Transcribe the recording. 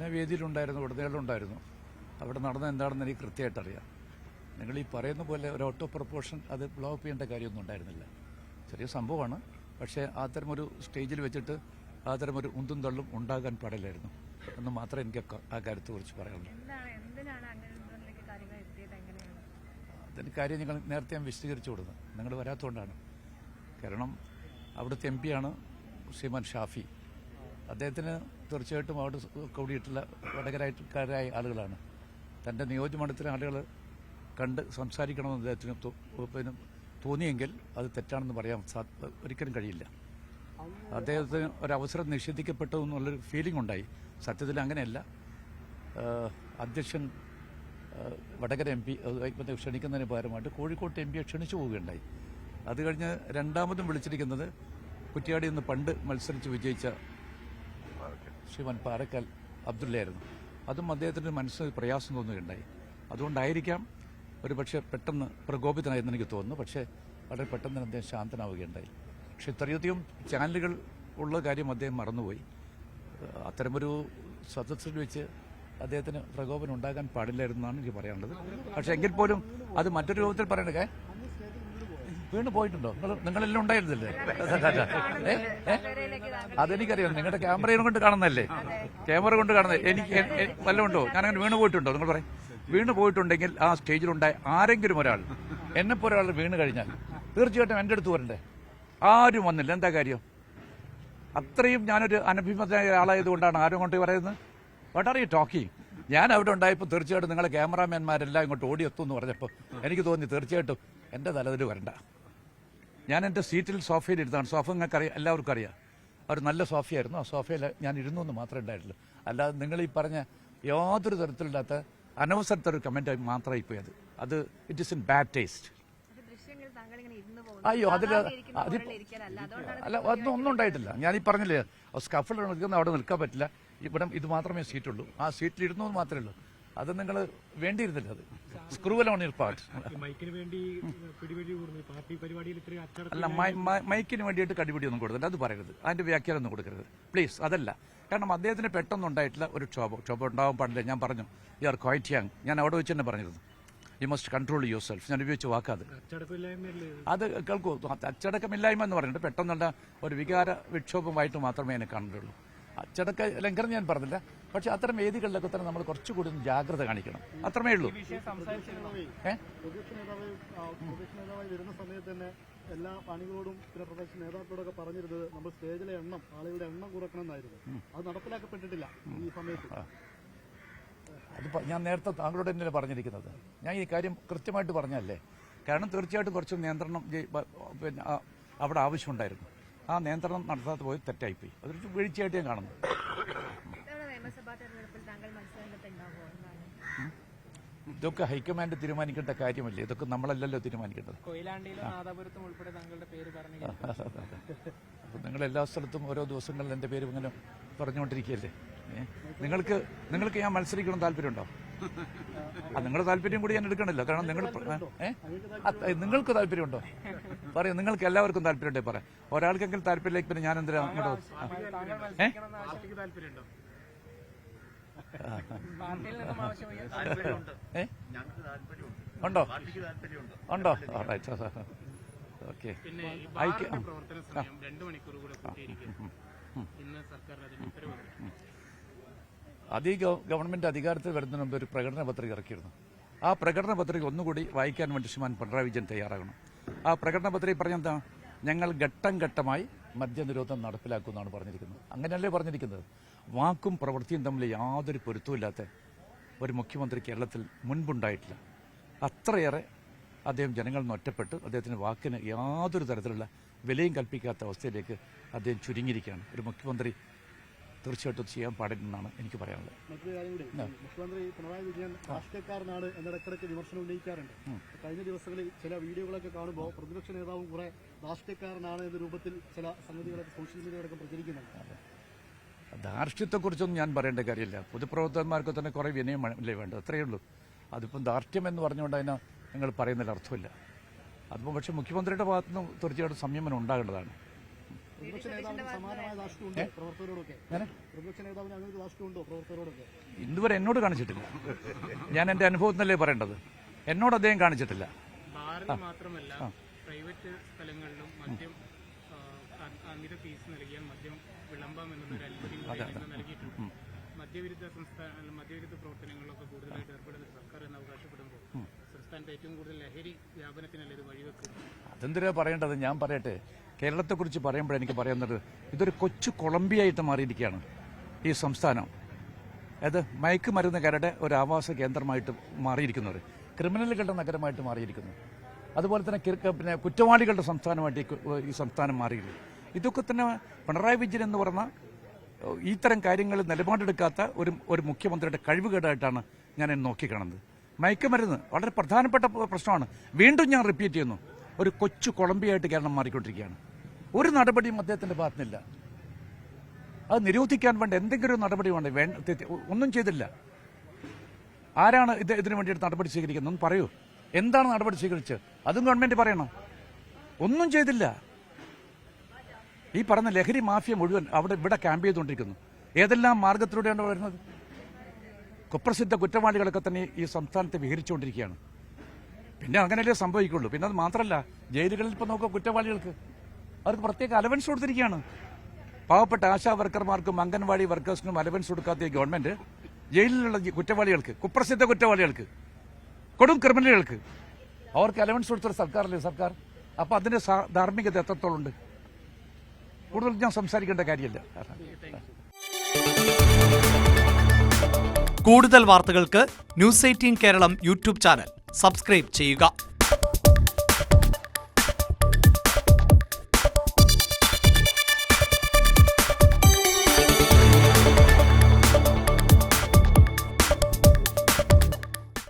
ഞാൻ വേദിയിലുണ്ടായിരുന്നു, ഉടനീളമുണ്ടായിരുന്നു. അവിടെ നടന്നത് എന്താണെന്ന് എനിക്ക് കൃത്യമായിട്ട് അറിയാം. നിങ്ങൾ ഈ പറയുന്ന പോലെ ഒരു ഓട്ടോ പ്രൊപ്പോർഷൻ അത് ബ്ലോ അപ്പ് ചെയ്യേണ്ട കാര്യമൊന്നും ഉണ്ടായിരുന്നില്ല. ചെറിയ സംഭവമാണ്. പക്ഷേ അത്തരമൊരു സ്റ്റേജിൽ വെച്ചിട്ട് അത്തരമൊരു ഉന്തും തള്ളും ഉണ്ടാകാൻ പാടില്ലായിരുന്നു എന്ന് മാത്രമേ എനിക്ക് ആ കാര്യത്തെക്കുറിച്ച് പറയാനുള്ളൂ. അതിന് കാര്യം നിങ്ങൾ നേരത്തെ ഞാൻ വിശദീകരിച്ചു കൊടുത്തു. നിങ്ങൾ വരാത്തതുകൊണ്ടാണ്. കാരണം അവിടുത്തെ MP ആണ് ശ്രീമാൻ ഷാഫി. അദ്ദേഹത്തിന് തീർച്ചയായിട്ടും അവിടെ കൂടിയിട്ടുള്ള വടകരക്കാരായ ആളുകളാണ്. തൻ്റെ നിയോജകമണ്ഡലത്തിലെ ആളുകൾ കണ്ട് സംസാരിക്കണമെന്ന് അദ്ദേഹത്തിന് തോന്നിയെങ്കിൽ അത് തെറ്റാണെന്ന് പറയാൻ ഒരിക്കലും കഴിയില്ല. അദ്ദേഹത്തിന് ഒരവസരം നിഷേധിക്കപ്പെട്ടു എന്നുള്ളൊരു ഫീലിംഗ് ഉണ്ടായി. സത്യത്തിൽ അങ്ങനെയല്ല. അധ്യക്ഷൻ വടകര MP ക്ഷണിക്കുന്നതിന് പകരമായിട്ട് കോഴിക്കോട്ട് MP ക്ഷണിച്ചു പോവുകയുണ്ടായി. അത് കഴിഞ്ഞ് രണ്ടാമതും വിളിച്ചിരിക്കുന്നത് കുറ്റ്യാടിയിൽ നിന്ന് പണ്ട് മത്സരിച്ച് വിജയിച്ച ശ്രീമാൻ പാറക്കൽ അബ്ദുള്ളയായിരുന്നു. അതും അദ്ദേഹത്തിൻ്റെ മനസ്സിന് പ്രയാസം തോന്നുകയുണ്ടായി. അതുകൊണ്ടായിരിക്കാം ഒരു പക്ഷേ പെട്ടെന്ന് പ്രകോപിതനായെന്ന് എനിക്ക് തോന്നുന്നു. പക്ഷേ വളരെ പെട്ടെന്ന് അദ്ദേഹം ശാന്തനാവുകയുണ്ടായി. പക്ഷെ ഇത്രയധികം ചാനലുകൾ ഉള്ള കാര്യം അദ്ദേഹം മറന്നുപോയി. അത്തരമൊരു സദസ്സിൽ വെച്ച് അദ്ദേഹത്തിന് പ്രകോപനം ഉണ്ടാകാൻ പാടില്ലായിരുന്നാണ് എനിക്ക് പറയാനുള്ളത്. പക്ഷെ എങ്കിൽ പോലും അത് മറ്റൊരു രൂപത്തിൽ പറയണേ. വീണ് പോയിട്ടുണ്ടോ? നിങ്ങളെല്ലാം ഉണ്ടായിരുന്നില്ലേ? അതെനിക്കറിയാം. നിങ്ങളുടെ ക്യാമറയും കൊണ്ട് കാണുന്നതല്ലേ? ക്യാമറ കൊണ്ട് കാണുന്നത് എനിക്ക് വല്ലതും ഉണ്ടോ? ഞാനങ്ങനെ വീണ് പോയിട്ടുണ്ടോ? നിങ്ങൾ പറയും. വീണ് പോയിട്ടുണ്ടെങ്കിൽ ആ സ്റ്റേജിലുണ്ടായ ആരെങ്കിലും ഒരാൾ, എന്നെപ്പോലെ ഒരാൾ വീണ് കഴിഞ്ഞാൽ തീർച്ചയായിട്ടും എൻ്റെ അടുത്ത് വരണ്ടേ? ആരും വന്നില്ല. എന്താ കാര്യം? അത്രയും ഞാനൊരു അനഭിമതനായ ആളായതുകൊണ്ടാണ് ആരും കൊണ്ട് പറയുന്നത്. What are you talking? ഞാൻ അവിടെ ഉണ്ടായപ്പോൾ തീർച്ചയായിട്ടും നിങ്ങളെ ക്യാമറാമാൻമാരെല്ലാം ഇങ്ങോട്ട് ഓടിയെത്തും എന്ന് പറഞ്ഞപ്പോൾ എനിക്ക് തോന്നി തീർച്ചയായിട്ടും എൻ്റെ തലതിൽ വരണ്ട. ഞാൻ എൻ്റെ സീറ്റിൽ സോഫയിൽ ഇരുന്നാണ്. സോഫ നിങ്ങൾക്കറിയാം, എല്ലാവർക്കും അറിയാം. ഒരു നല്ല സോഫയായിരുന്നു. ആ സോഫയിൽ ഞാൻ ഇരുന്നു എന്ന് മാത്രമേ ഉണ്ടായിട്ടുള്ളൂ. അല്ലാതെ നിങ്ങൾ ഈ പറഞ്ഞ യാതൊരു തരത്തിലില്ലാത്ത അനവസരത്തൊരു കമൻറ്റായി മാത്രമായി പോയത്. അത് it is in bad taste. അയ്യോ, അല്ല, ഒന്നും ഉണ്ടായിട്ടില്ല. ഞാനീ പറഞ്ഞില്ലേ, സ്കഫിൾ നിൽക്കുന്ന അവിടെ നിൽക്കാൻ പറ്റില്ല. ഇവിടെ ഇത് മാത്രമേ സീറ്റുള്ളൂ. ആ സീറ്റിൽ ഇരുന്നു എന്ന് മാത്രമേ ഉള്ളൂ. അത് നിങ്ങൾ വേണ്ടിയിരുന്നില്ല. അത് സ്ക്രൂവൽ ഓൺ യുവർ പാർട്ട്. അല്ല, മൈക്കിന് വേണ്ടിയിട്ട് കടിപിടിയൊന്നും കൊടുത്തില്ല. അത് പറയരുത്. അതിന്റെ വ്യാഖ്യാനം ഒന്നും കൊടുക്കരുത് പ്ലീസ്. അതല്ല. കാരണം അദ്ദേഹത്തിന് പെട്ടെന്നുണ്ടായിട്ടില്ല ഒരു ക്ഷോഭം ഉണ്ടാവാൻ പാടില്ല. ഞാൻ പറഞ്ഞു യു ആർ ക്വൈറ്റ് യങ്. ഞാൻ അവിടെ വെച്ച് തന്നെ പറഞ്ഞിരുന്നു you must control your self. ഞാൻ ഉപയോഗിച്ച വാക്കാത്. അത് കേൾക്കൂ. അച്ചടക്കമില്ലായ്മ എന്ന് പറഞ്ഞിട്ട് പെട്ടെന്നുള്ള ഒരു വികാര വിക്ഷോഭമായിട്ട് മാത്രമേ എന്നെ കാണുന്നുള്ളൂ. അച്ചടക്ക ലംഘനം ഞാൻ പറഞ്ഞില്ല. പക്ഷെ അത്തരം വേദികളിലൊക്കെ തന്നെ നമ്മൾ കുറച്ചുകൂടി ജാഗ്രത കാണിക്കണം. അത്രമേ ഉള്ളൂ. വരുന്ന സമയത്ത് തന്നെ എല്ലാ അണികളോടും പിന്നെ പ്രതിപക്ഷ നേതാക്കളോടൊക്കെ പറഞ്ഞിരുന്നത് നമ്മൾ സ്റ്റേജിലെ ആളുകളുടെ എണ്ണം കുറക്കണം എന്നായിരുന്നു. അത് നടപ്പിലാക്കപ്പെട്ടിട്ടില്ല ഈ സമയത്ത്. അത് ഞാൻ നേരത്തെ താങ്കളോട് തന്നെയല്ലേ പറഞ്ഞിരിക്കുന്നത്. ഞാൻ ഈ കാര്യം കൃത്യമായിട്ട് പറഞ്ഞല്ലേ. കാരണം തീർച്ചയായിട്ടും കുറച്ച് നിയന്ത്രണം പിന്നെ അവിടെ ആവശ്യമുണ്ടായിരുന്നു. ആ നിയന്ത്രണം നടത്താതെ പോയി തെറ്റായിപ്പോയി. അതൊരു വീഴ്ചയായിട്ട് ഞാൻ കാണുന്നു. ഇതൊക്കെ ഹൈക്കമാൻഡ് തീരുമാനിക്കേണ്ട കാര്യമല്ലേ. ഇതൊക്കെ നമ്മളല്ലല്ലോ തീരുമാനിക്കേണ്ടത്. അപ്പൊ നിങ്ങൾ എല്ലാ സ്ഥലത്തും ഓരോ ദിവസങ്ങളിൽ എന്റെ പേര് ഇങ്ങനെ പറഞ്ഞുകൊണ്ടിരിക്കുകയല്ലേ. നിങ്ങൾക്ക് ഞാൻ മത്സരിക്കണം താല്പര്യമുണ്ടോ? നിങ്ങളുടെ താല്പര്യം കൂടി ഞാൻ എടുക്കണല്ലോ. കാരണം നിങ്ങൾക്ക് താല്പര്യമുണ്ടോ? പറയാം. നിങ്ങൾക്ക് എല്ലാവർക്കും താല്പര്യമുണ്ടേ പറയാം. ഒരാൾക്കെങ്കിലും താല്പര്യമില്ലെങ്കിൽ പിന്നെ ഞാൻ എന്തിനാ അങ്ങോട്ട് ഉണ്ടോ? ഉണ്ടോ? ഓക്കെ. ഗവൺമെന്റ് അധികാരത്തിൽ വരുന്നതിന് മുമ്പ് ഒരു പ്രകടന പത്രിക ഇറക്കിയിരുന്നു. ആ പ്രകടന പത്രിക ഒന്നുകൂടി വായിക്കാൻ വേണ്ടി ശ്രീമാൻ പിണറായി വിജയൻ തയ്യാറാകണം. ആ പ്രകടന പത്രിക പറഞ്ഞെന്താ? ഞങ്ങൾ ഘട്ടം ഘട്ടമായി മദ്യനിരോധനം നടപ്പിലാക്കുമെന്നാണ് പറഞ്ഞിരിക്കുന്നത്. അങ്ങനെയല്ലേ പറഞ്ഞിരിക്കുന്നത്? വാക്കും പ്രവൃത്തിയും തമ്മിൽ യാതൊരു പൊരുത്തമില്ലാത്ത ഒരു മുഖ്യമന്ത്രി കേരളത്തിൽ മുൻപുണ്ടായിട്ടില്ല. അത്രയേറെ അദ്ദേഹം ജനങ്ങളിൽ നിന്ന് ഒറ്റപ്പെട്ട് അദ്ദേഹത്തിന് വാക്കിന് യാതൊരു തരത്തിലുള്ള വിലയും കൽപ്പിക്കാത്ത അവസ്ഥയിലേക്ക് അദ്ദേഹം ചുരുങ്ങിയിരിക്കുകയാണ്. ഒരു മുഖ്യമന്ത്രി തീർച്ചയായിട്ടും ചെയ്യാൻ പാടില്ലെന്നാണ് എനിക്ക് പറയാനുള്ളത്. മറ്റൊരു കാര്യം കൂടി, മുഖ്യമന്ത്രി പിണറായി വിജയൻ രാഷ്ട്രീയക്കാരനാണ് എന്നിടക്കിടയ്ക്ക് വിമർശനം ഉന്നയിക്കാറുണ്ട്. കഴിഞ്ഞ ദിവസങ്ങളിൽ ചില വീഡിയോകളൊക്കെ കാണുമ്പോൾ പ്രതിപക്ഷ നേതാവും കുറെ രാഷ്ട്രീയക്കാരനാണ് എന്ന രൂപത്തിൽ ചില സംഗതികളൊക്കെ സോഷ്യൽ മീഡിയയിലൊക്കെ പ്രചരിക്കുന്നുണ്ട്. ധാർഷ്ട്യത്തെക്കുറിച്ചൊന്നും ഞാൻ പറയേണ്ട കാര്യമില്ല. പൊതുപ്രവർത്തകന്മാർക്ക് തന്നെ കുറെ വിനയമല്ലേ വേണ്ടത്. അത്രയേ ഉള്ളൂ. അതിപ്പം ധാർഷ്ട്യം എന്ന് പറഞ്ഞുകൊണ്ട് അതിനെ നിങ്ങൾ പറയുന്നതിൽ അർത്ഥമില്ല. അതിപ്പോൾ പക്ഷേ മുഖ്യമന്ത്രിയുടെ ഭാഗത്തുനിന്ന് തീർച്ചയായിട്ടും സംയമനം ഉണ്ടാകേണ്ടതാണ്. പ്രതിപക്ഷ നേതാവിന് സമാനമായ ധാർഷ്ട്യമുണ്ടോ പ്രവർത്തകരോടൊക്കെ? പ്രതിപക്ഷ നേതാവിന് അങ്ങനെ ഒരു ധാർഷ്ട്യമുണ്ടോ പ്രവർത്തകരോടൊക്കെ? ഇന്നുവരെ എന്നോട് കാണിച്ചിട്ടില്ല. ഞാൻ എൻ്റെ അനുഭവത്തിനല്ലേ പറയേണ്ടത്. എന്നോട് അദ്ദേഹം കാണിച്ചിട്ടില്ല. ബാറിൽ മാത്രമല്ല പ്രൈവറ്റ് സ്ഥലങ്ങളിലും മദ്യം അമിത ഫീസ് നൽകിയാൽ മദ്യം വിളമ്പാം എന്നൊരു അനുമതി നൽകിയിട്ടുണ്ട്. മദ്യവിരുദ്ധ പ്രവർത്തനങ്ങളിലൊക്കെ കൂടുതലായിട്ട് ഏർപ്പെടുന്ന സർക്കാർ എന്ന് അവകാശപ്പെടുമ്പോൾ സംസ്ഥാനത്ത് ഏറ്റവും കൂടുതൽ ലഹരി വ്യാപനത്തിനല്ലേ ഇത് വഴിവെക്കുന്നത്? അതെന്തിനാ പറയേണ്ടത്? ഞാൻ പറയട്ടെ. കേരളത്തെക്കുറിച്ച് പറയുമ്പോൾ എനിക്ക് പറയുന്നത് ഇതൊരു കൊച്ചു കൊളംബിയായിട്ട് മാറിയിരിക്കുകയാണ് ഈ സംസ്ഥാനം. അത് മയക്കുമരുന്നുകാരുടെ ഒരു ആവാസ കേന്ദ്രമായിട്ട് മാറിയിരിക്കുന്നത്, ക്രിമിനലുകളുടെ നഗരമായിട്ട് മാറിയിരിക്കുന്നു. അതുപോലെ തന്നെ പിന്നെ കുറ്റവാളികളുടെ സംസ്ഥാനമായിട്ട് ഈ സംസ്ഥാനം മാറിയിരിക്കുന്നു. ഇതൊക്കെ തന്നെ പിണറായി വിജയൻ എന്ന് പറഞ്ഞ ഇത്തരം കാര്യങ്ങളിൽ നിലപാടെടുക്കാത്ത ഒരു മുഖ്യമന്ത്രിയുടെ കഴിവുകേടായിട്ടാണ് ഞാൻ നോക്കിക്കാണുന്നത്. മയക്കുമരുന്ന് വളരെ പ്രധാനപ്പെട്ട പ്രശ്നമാണ്. വീണ്ടും ഞാൻ റിപ്പീറ്റ് ചെയ്യുന്നു, ഒരു കൊച്ചു കൊളംബിയായിട്ട് കേരളം മാറിക്കൊണ്ടിരിക്കുകയാണ്. ഒരു നടപടിയും അദ്ദേഹത്തിന്റെ ഭാഗത്തുനിന്നില്ല. അത് നിരോധിക്കാൻ വേണ്ട എന്തെങ്കിലും ഒരു നടപടി വേണ്ട, ഒന്നും ചെയ്തില്ല. ആരാണ് ഇതിനു വേണ്ടിയിട്ട് നടപടി സ്വീകരിക്കുന്നത് എന്ന് പറയൂ. എന്താണ് നടപടി സ്വീകരിച്ചത്? അതും ഗവൺമെന്റ് പറയണം. ഒന്നും ചെയ്തില്ല. ഈ പറഞ്ഞ ലഹരി മാഫിയ മുഴുവൻ ഇവിടെ ക്യാമ്പ് ചെയ്തുകൊണ്ടിരിക്കുന്നു. ഏതെല്ലാം മാർഗത്തിലൂടെയാണ് വരുന്നത്? കുപ്രസിദ്ധ കുറ്റവാളികളൊക്കെ തന്നെ ഈ സംസ്ഥാനത്ത് വിഹരിച്ചുകൊണ്ടിരിക്കുകയാണ്. പിന്നെ അങ്ങനെയല്ലേ സംഭവിക്കുള്ളൂ. പിന്നെ അത് മാത്രമല്ല, ജയിലുകളിൽ ഇപ്പോൾ നോക്കുക, കുറ്റവാളികൾക്ക് അവർക്ക് പ്രത്യേക അലവൻസ് കൊടുത്തിരിക്കുകയാണ്. പാവപ്പെട്ട ആശാ വർക്കർമാർക്കും അംഗൻവാടി വർക്കേഴ്സിനും അലവൻസ് കൊടുക്കാത്ത ഗവൺമെന്റ് ജയിലിലുള്ള കുറ്റവാളികൾക്ക്, കുപ്രസിദ്ധ കുറ്റവാളികൾക്ക്, കൊടും ക്രിമിനലുകൾക്ക് അവർക്ക് അലവൻസ് കൊടുത്തൊരു സർക്കാരല്ലേ സർക്കാർ. അപ്പൊ അതിന്റെ ധാർമ്മികത എത്രത്തോളം ഉണ്ട്? കൂടുതൽ ഞാൻ സംസാരിക്കേണ്ട കാര്യമില്ല. കൂടുതൽ വാർത്തകൾക്ക് news 18 Keralam YouTube channel subscribe ചെയ്യുക.